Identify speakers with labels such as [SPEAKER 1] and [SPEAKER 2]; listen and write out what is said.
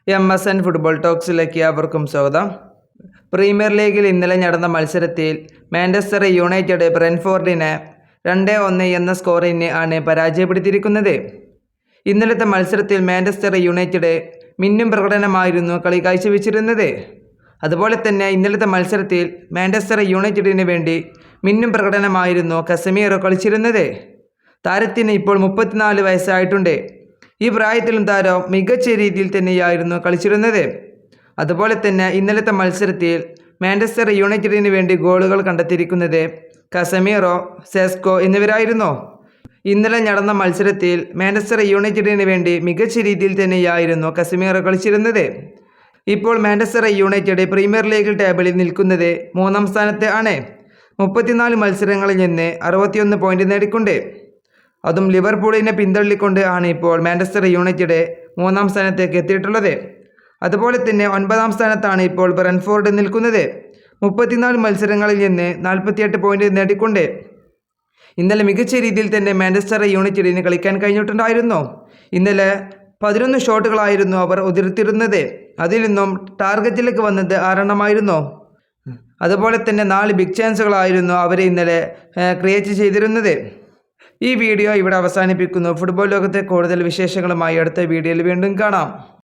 [SPEAKER 1] MSN football ടോക്സിലേക്ക് അവർക്കും സ്വാഗതം. Premier ലീഗിൽ ഇന്നലെ നടന്ന മത്സരത്തിൽ മാഞ്ചസ്റ്റർ യുണൈറ്റഡ് ബ്രെൻഫോർഡിനെ 2-1 എന്ന സ്കോറിന് ആണ് പരാജയപ്പെടുത്തിയിരിക്കുന്നത്. ഇന്നലത്തെ മത്സരത്തിൽ മാഞ്ചസ്റ്റർ യുണൈറ്റഡ് മിന്നും പ്രകടനമായിരുന്നു കളി കാഴ്ചവെച്ചിരുന്നത്. അതുപോലെ തന്നെ ഇന്നലത്തെ മത്സരത്തിൽ മാഞ്ചസ്റ്റർ യുണൈറ്റഡിന് വേണ്ടി മിന്നും പ്രകടനമായിരുന്നു കസമീറോ കളിച്ചിരുന്നത്. താരത്തിന് ഇപ്പോൾ 34 വയസ്സായിട്ടുണ്ട്. ഈ പ്രായത്തിലും താരം മികച്ച രീതിയിൽ തന്നെയായിരുന്നു കളിച്ചിരുന്നത്. അതുപോലെ തന്നെ ഇന്നലത്തെ മത്സരത്തിൽ മാഞ്ചസ്റ്റർ യുണൈറ്റഡിന് വേണ്ടി ഗോളുകൾ കണ്ടെത്തിയിരിക്കുന്നത് കസമീറോ, സെസ്കോ എന്നിവരായിരുന്നു. ഇന്നലെ നടന്ന മത്സരത്തിൽ മാഞ്ചസ്റ്റർ യുണൈറ്റഡിന് വേണ്ടി മികച്ച രീതിയിൽ തന്നെയായിരുന്നു കസമീറോ കളിച്ചിരുന്നത്. ഇപ്പോൾ മാഞ്ചസ്റ്റർ യുണൈറ്റഡ് പ്രീമിയർ ലീഗ് ടേബിളിൽ നിൽക്കുന്നത് 3-ാം സ്ഥാനത്ത് ആണ്. 34 മത്സരങ്ങളിൽ നിന്ന് 61 പോയിന്റ് നേടിക്കൊണ്ട്. അതും ലിവർപൂളിനെ പിന്തള്ളിക്കൊണ്ട് ആണ് ഇപ്പോൾ മാഞ്ചസ്റ്റർ യുണൈറ്റഡ് 3-ാം സ്ഥാനത്തേക്ക് എത്തിയിട്ടുള്ളത്. അതുപോലെ തന്നെ 9-ാം സ്ഥാനത്താണ് ഇപ്പോൾ ബ്രെൻഫോർഡ് നിൽക്കുന്നത്. 34 മത്സരങ്ങളിൽ നിന്ന് 48 പോയിന്റ് നേടിക്കൊണ്ട്. ഇന്നലെ മികച്ച രീതിയിൽ തന്നെ മാഞ്ചസ്റ്റർ യുണൈറ്റഡിന് കളിക്കാൻ കഴിഞ്ഞിട്ടുണ്ടായിരുന്നു. ഇന്നലെ 11 ഷോട്ടുകളായിരുന്നു അവർ ഉതിർത്തിരുന്നത്. അതിൽ നിന്നും ടാർഗറ്റിലേക്ക് വന്നത് 6 എണ്ണമായിരുന്നു. അതുപോലെ തന്നെ 4 ബിഗ് ചാൻസുകളായിരുന്നു അവർ ഇന്നലെ ക്രിയേറ്റ് ചെയ്തിരുന്നത്. ഈ വീഡിയോ ഇവിടെ അവസാനിപ്പിക്കുന്നു. ഫുട്ബോൾ ലോകത്തെ കൂടുതൽ വിശേഷങ്ങളുമായി അടുത്ത വീഡിയോയിൽ വീണ്ടും കാണാം.